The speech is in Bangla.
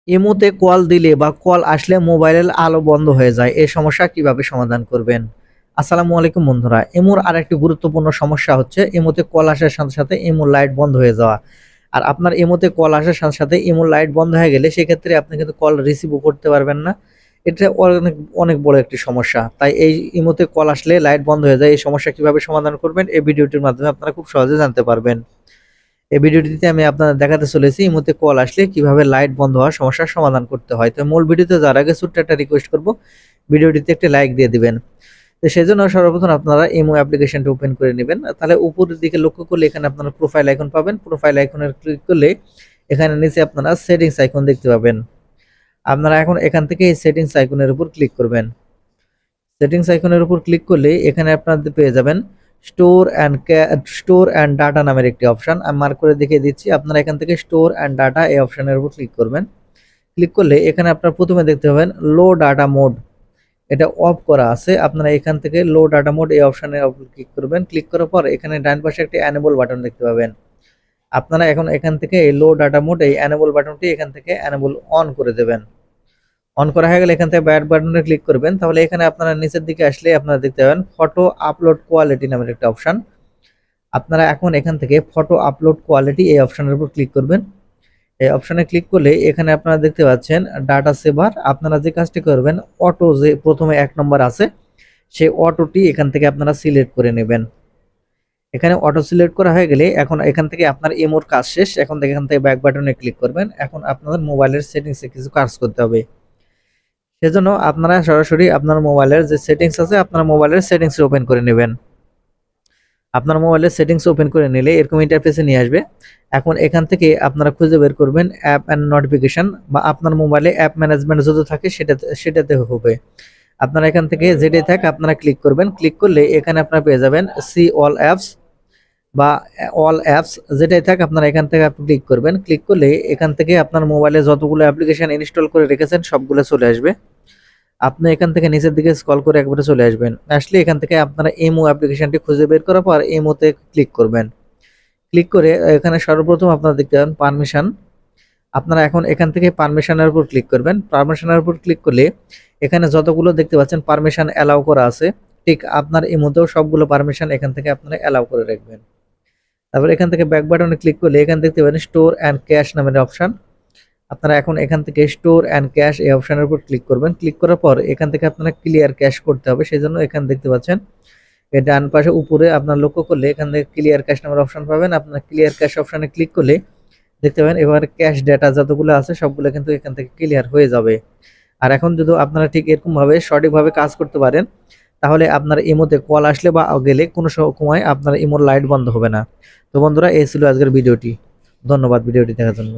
ইমোতে কল দিলে বা কল আসলে মোবাইলের আলো বন্ধ হয়ে যায়। এই সমস্যা কিভাবে সমাধান করবেন? আসসালামু আলাইকুম বন্ধুরা। ইমোর আরেকটি গুরুত্বপূর্ণ সমস্যা হচ্ছে ইমোতে কল আসার সাথে, সাথে ইমোর লাইট বন্ধ হয়ে যাওয়া। আর আপনার ইমোতে কল আসার সাথে, সাথে ইমোর লাইট বন্ধ হয়ে গেলে সেক্ষেত্রে আপনি কিন্তু কল রিসিভও করতে পারবেন না। এটা অনেক বড় একটি সমস্যা। তাই এই ইমোতে কল আসলে লাইট বন্ধ হয়ে যায়। এই সমস্যা কিভাবে সমাধান করবেন এই ভিডিওটির মাধ্যমে আপনারা খুব সহজে জানতে পারবেন। এই ভিডিওটিতে আমি আপনাদের দেখাতে চলেছি ইমোতে কল আসলে কিভাবে লাইট বন্ধ হওয়ার সমস্যার সমাধান করতে হয়। তো মূল ভিডিওতে যাওয়ার আগে ছোট্ট একটা রিকোয়েস্ট করব, ভিডিওটিতে একটা লাইক দিয়ে দিবেন। তো সেজন্য সর্বপ্রথম আপনারা ইমো অ্যাপ্লিকেশনটা ওপেন করে নেবেন। তাহলে উপরের দিকে লক্ষ্য করলে এখানে আপনারা প্রোফাইল আইকন পাবেন। প্রোফাইল আইকনের ক্লিক করলে এখানে নিচে আপনারা সেটিংস আইকন দেখতে পাবেন। আপনারা এখন এখান থেকে এই সেটিংস আইকনের উপর ক্লিক করবেন। সেটিংস আইকনের উপর ক্লিক করলে এখানে আপনারা পেয়ে যাবেন স্টোর অ্যান্ড ডাটা নামের একটি অপশন। আমি মার্ক করে দেখিয়ে দিচ্ছি। আপনারা এখান থেকে স্টোর অ্যান্ড ডাটা এই অপশনের উপর ক্লিক করবেন। ক্লিক করলে এখানে আপনারা প্রথমে দেখতে পাবেন লো ডাটা মোড, এটা অফ করা আছে। আপনারা এখান থেকে লো ডাটা মোড এই অপশনের উপর ক্লিক করবেন। ক্লিক করার পর এখানে ডান পাশে একটি এনেবল বাটন দেখতে পাবেন। আপনারা এখন এখান থেকে এই লো ডাটা মোড এই এনেবল বাটনটি এখান থেকে এনেবল অন করে দেবেন। অন করা হয়ে গেলে এখান থেকে ব্যাক বাটনে ক্লিক করবেন। তাহলে এখানে আপনারা নিচের দিকে আসলে আপনারা দেখতে পাবেন ফটো আপলোড কোয়ালিটি নামের একটা অপশন। আপনারা এখন এখান থেকে ফটো আপলোড কোয়ালিটি এই অপশনের উপর ক্লিক করবেন। এই অপশনে ক্লিক করলে এখানে আপনারা দেখতে পাচ্ছেন ডাটা সেভার। আপনারা যে কাজটি করবেন, অটো যে প্রথমে 1 নম্বর আছে সেই অটোটি এখান থেকে আপনারা সিলেক্ট করে নেবেন। এখানে অটো সিলেক্ট করা হয়ে গেলে এখন এখান থেকে আপনার ইমোর কাজ শেষ। এখন থেকে এখান থেকে ব্যাক বাটনে ক্লিক করবেন। এখন আপনাদের মোবাইলের সেটিংসে কিছু কাজ করতে হবে। সেজন্য আপনারা সরাসরি আপনার মোবাইলের যে সেটিংস আছে আপনার মোবাইলের সেটিংস ওপেন করে নেবেন। আপনার মোবাইলের সেটিংস ওপেন করে নিলে এরকম ইন্টারফেসে নিয়ে আসবে। এখন এখান থেকে আপনারা খুঁজে বের করবেন অ্যাপ অ্যান্ড নোটিফিকেশন, বা আপনার মোবাইলে অ্যাপ ম্যানেজমেন্ট যদি থাকে সেটাতে হবে। আপনারা এখান থেকে যেটাই থাকে আপনারা ক্লিক করবেন। ক্লিক করলে এখানে আপনারা পেয়ে যাবেন সি অল অ্যাপস বা অল অ্যাপস, যেটাই থাক আপনারা এখান থেকে আপনি ক্লিক করবেন। ক্লিক করলে এখান থেকে আপনার মোবাইলে যতগুলো অ্যাপ্লিকেশন ইনস্টল করে রেখেছেন সবগুলো চলে আসবে। আপনি এখান থেকে নিচের দিকে স্ক্রল করে একবারে চলে আসবেন। আসলে এখান থেকে আপনারা ইমো অ্যাপ্লিকেশনটি খুঁজে বের করার পর ইমোতে ক্লিক করবেন। ক্লিক করে এখানে সর্বপ্রথম আপনারা দেখতে পাবেন পারমিশন। আপনারা এখন এখান থেকে পারমিশনের উপর ক্লিক করবেন। পারমিশনের উপর ক্লিক করলে এখানে যতগুলো দেখতে পাচ্ছেন পারমিশন অ্যালাউ করা আছে, ঠিক আপনার ইমোতেও সবগুলো পারমিশন এখান থেকে আপনারা অ্যালাউ করে রাখবেন। তারপর এখান থেকে ব্যাক বাটনে ক্লিক করলে এখান দেখতে পাবেন স্টোর অ্যান্ড ক্যাশ নামের অপশন। আপনারা এখন এখান থেকে স্টোর অ্যান্ড ক্যাশ এই অপশনের উপর ক্লিক করবেন। ক্লিক করার পর এখান থেকে আপনারা ক্লিয়ার ক্যাশ করতে হবে। সেজন্য এখানে দেখতে পাচ্ছেন এর ডান পাশে উপরে আপনার লক্ষ্য করলে এখান থেকে ক্লিয়ার ক্যাশ নামের অপশন পাবেন। আপনার ক্লিয়ার ক্যাশ অপশনে ক্লিক করলে দেখতে পাবেন এবার ক্যাশ ডেটা যতগুলো আছে সবগুলো কিন্তু এখান থেকে ক্লিয়ার হয়ে যাবে। আর এখন যদি আপনারা ঠিক এরকম ভাবে সঠিকভাবে কাজ করতে পারেন তাহলে আপনার ইমোতে কল আসলে বা গেলে কোনো সময় আপনার ইমোর লাইট বন্ধ হবে না। তো বন্ধুরা, এই ছিল আজকের ভিডিওটি। ধন্যবাদ ভিডিওটি দেখার জন্য।